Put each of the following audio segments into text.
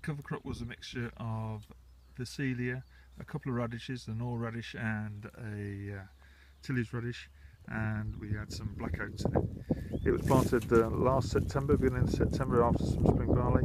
cover crop was a mixture of Visalia, a couple of radishes, an all radish and a Tilly's radish, and we had some black oats in it. It was planted last September, beginning of September, after some spring barley.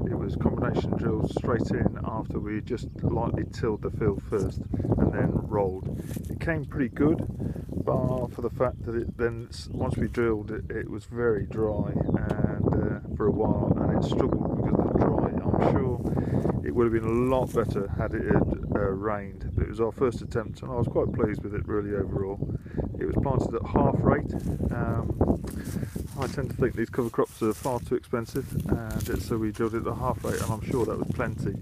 It was combination drilled straight in after we just lightly tilled the field first and then rolled. It came pretty good, bar for the fact that it then, once we drilled it, it was very dry and for a while, and it struggled because of the dry. I'm sure it would have been a lot better had it had rained, but it was our first attempt and I was quite pleased with it really overall. It was planted at half rate. I tend to think these cover crops are far too expensive, and so we drilled it at half rate, and I'm sure that was plenty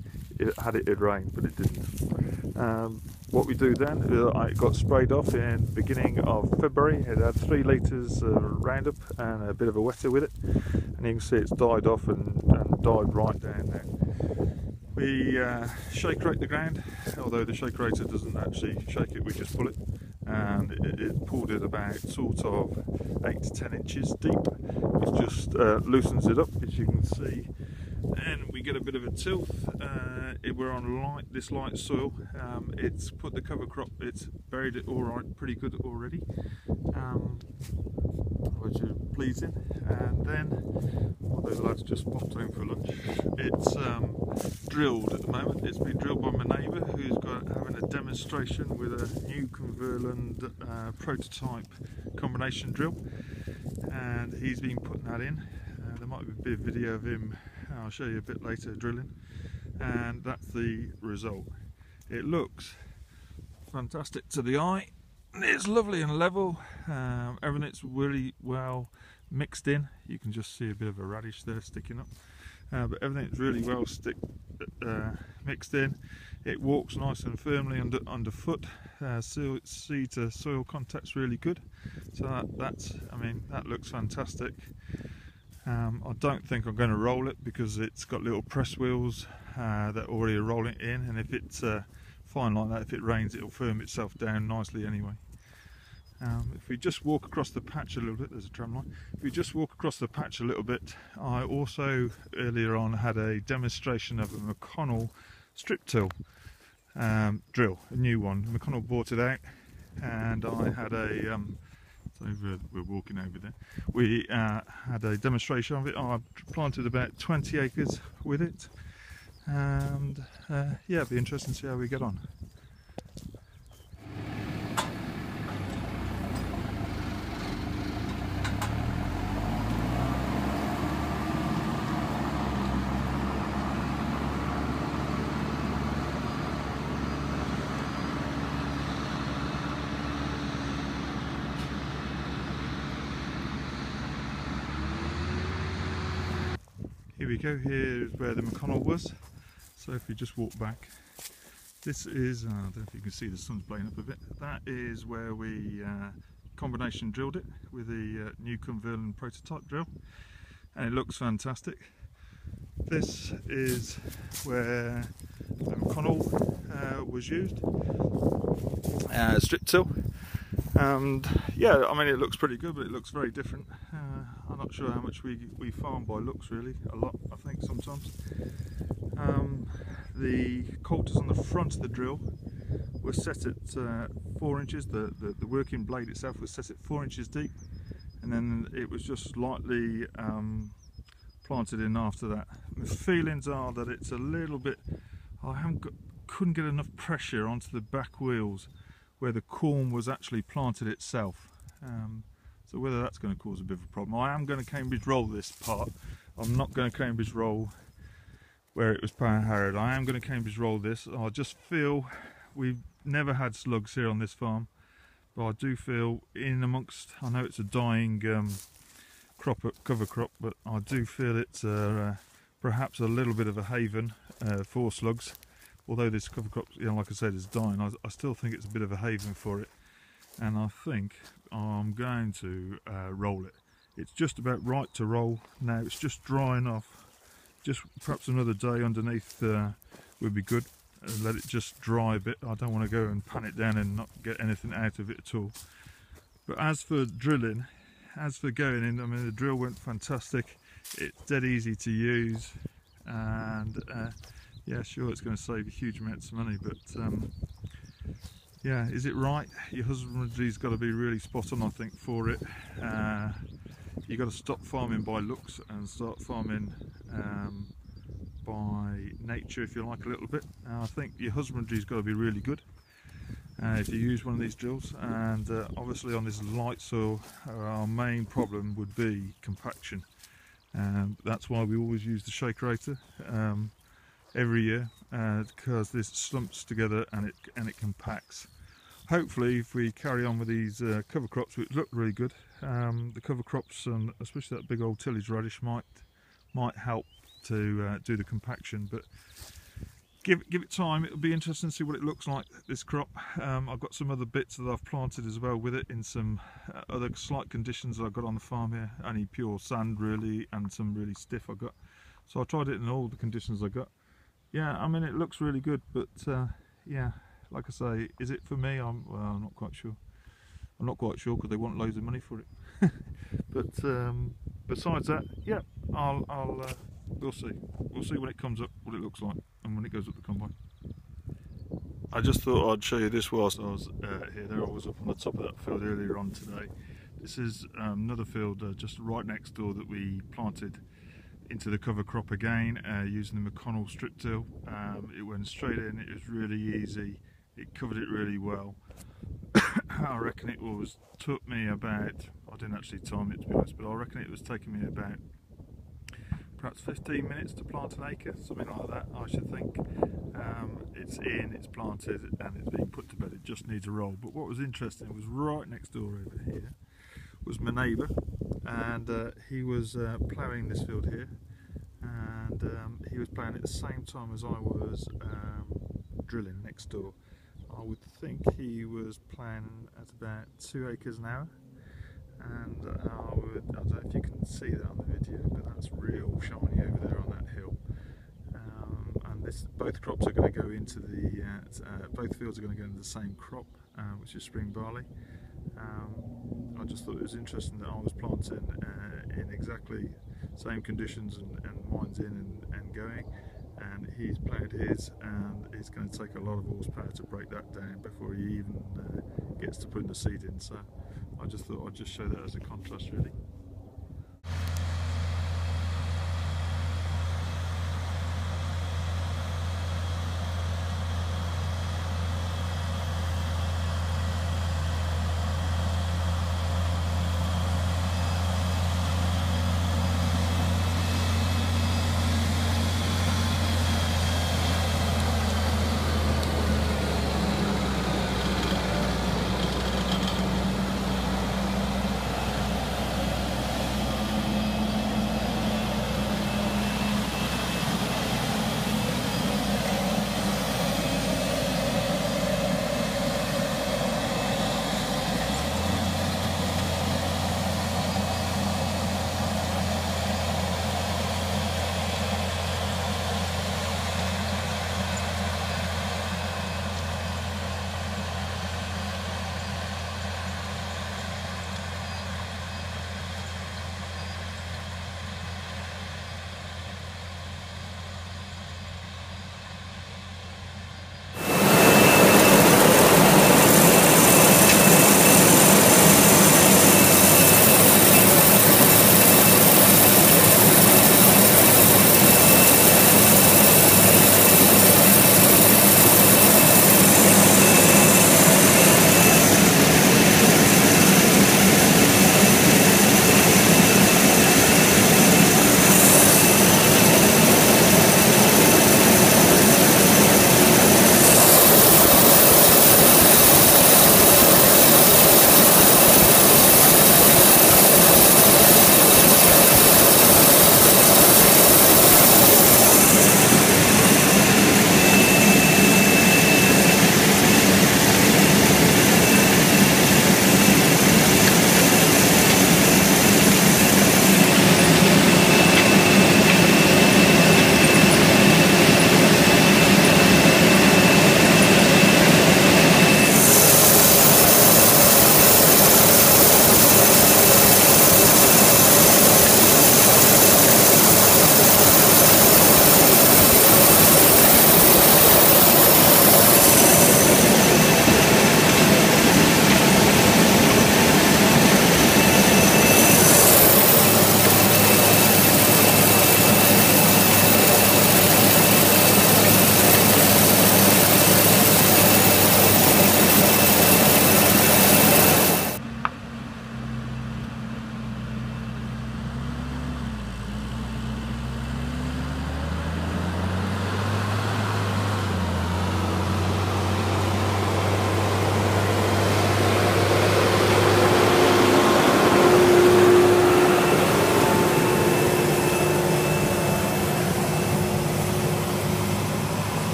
had it rained, but it didn't. What we do then, it got sprayed off in the beginning of February. It had 3 litres Roundup and a bit of a wetter with it, and you can see it's died off and died right down there. We shake rake the ground, although the shake rater doesn't actually shake it, we just pull it, and it pulled it about sort of 8 to 10 inches deep, which just loosens it up, as you can see, and we get a bit of a tilth. We're on this light soil. It's put the cover crop, it's buried it all right, pretty good already, which is pleasing. And then, although the lads just popped home for lunch, it's drilled at the moment. It's been drilled by my neighbour, who's having a demonstration with a new Cumberland prototype combination drill, and he's been putting that in. There might be a bit of video of him, I'll show you a bit later, drilling, and that's the result. It looks fantastic to the eye. It's lovely and level. Everything's really well mixed in. You can just see a bit of a radish there sticking up, but everything's really well mixed in. It walks nice and firmly underfoot. Seed to soil contact's really good. So that looks fantastic. I don't think I'm going to roll it because it's got little press wheels that already are rolling in, and if it's fine like that, if it rains it'll firm itself down nicely anyway. If we just walk across the patch a little bit, there's a tram line. If we just walk across the patch a little bit, I also earlier on had a demonstration of a McConnel strip till drill, a new one. McConnel bought it out, and I had a so we're walking over there. We had a demonstration of it. I planted about 20 acres with it, and yeah, it'll be interesting to see how we get on. Here we go, here's where the McConnel was. So if we just walk back, this is, I don't know if you can see the sun's blowing up a bit, that is where we combination drilled it with the new Cumberland prototype drill, and it looks fantastic. This is where the McConnel was used, strip till, and yeah, I mean it looks pretty good, but it looks very different. I'm not sure how much we farm by looks, really. A lot, I think, sometimes. The coulters on the front of the drill were set at 4 inches. The working blade itself was set at 4 inches deep, and then it was just lightly planted in after that. The feelings are that it's a little bit, couldn't get enough pressure onto the back wheels where the corn was actually planted itself. So whether that's going to cause a bit of a problem. I am going to Cambridge roll this part. I'm not going to Cambridge roll where it was power harrowed. I am going to Cambridge roll this. I just feel we've never had slugs here on this farm, but I do feel in amongst, I know it's a dying cover crop, but I do feel it's perhaps a little bit of a haven for slugs. Although this cover crop, like I said, is dying, I still think it's a bit of a haven for it. And I think I'm going to roll it. It's just about right to roll now. It's just drying off. Just perhaps another day underneath would be good. Let it just dry a bit. I don't want to go and pan it down and not get anything out of it at all. But as for drilling, as for going in, I mean the drill went fantastic. It's dead easy to use, and yeah, sure, it's going to save you huge amounts of money, but yeah, is it right? Your husbandry's got to be really spot on, I think, for it. You've got to stop farming by looks and start farming by nature, if you like, a little bit. I think your husbandry's got to be really good if you use one of these drills, and obviously on this light soil our main problem would be compaction. That's why we always use the shakerator every year, because this slumps together and it compacts. Hopefully, if we carry on with these cover crops, which look really good, the cover crops, and especially that big old tillage radish, might help to do the compaction. But give it time. It'll be interesting to see what it looks like, this crop. I've got some other bits that I've planted as well with it in some other slight conditions that I've got on the farm here. Only pure sand really, and some really stiff I got. So I tried it in all the conditions I got. Yeah, I mean, it looks really good, but yeah, like I say, is it for me? I'm not quite sure. I'm not quite sure because they want loads of money for it. But besides that, yeah, we'll see. We'll see when it comes up, what it looks like, and when it goes up the combine. I just thought I'd show you this whilst I was here. There I was up on the top of that field earlier on today. This is another field just right next door that we planted into the cover crop again, using the McConnel strip till. It went straight in. It was really easy. It covered it really well. I reckon it took me about, I didn't actually time it to be honest, but I reckon it was taking me about perhaps 15 minutes to plant an acre, something like that, I should think. It's in, it's planted, and it's being put to bed. It just needs a roll. But what was interesting was right next door over here was my neighbour, and he was ploughing this field here, and he was ploughing at the same time as I was drilling next door. I would think he was ploughing at about 2 acres an hour, and I don't know if you can see that on the video, but that's real shiny over there on that hill. And both crops are going to go into the both fields are going to go into the same crop, which is spring barley. I just thought it was interesting that I was planting in exactly same conditions, and mine's in and going, and he's ploughed his, and it's going to take a lot of horsepower to break that down before he even gets to putting the seed in. So I just thought I'd just show that as a contrast, really.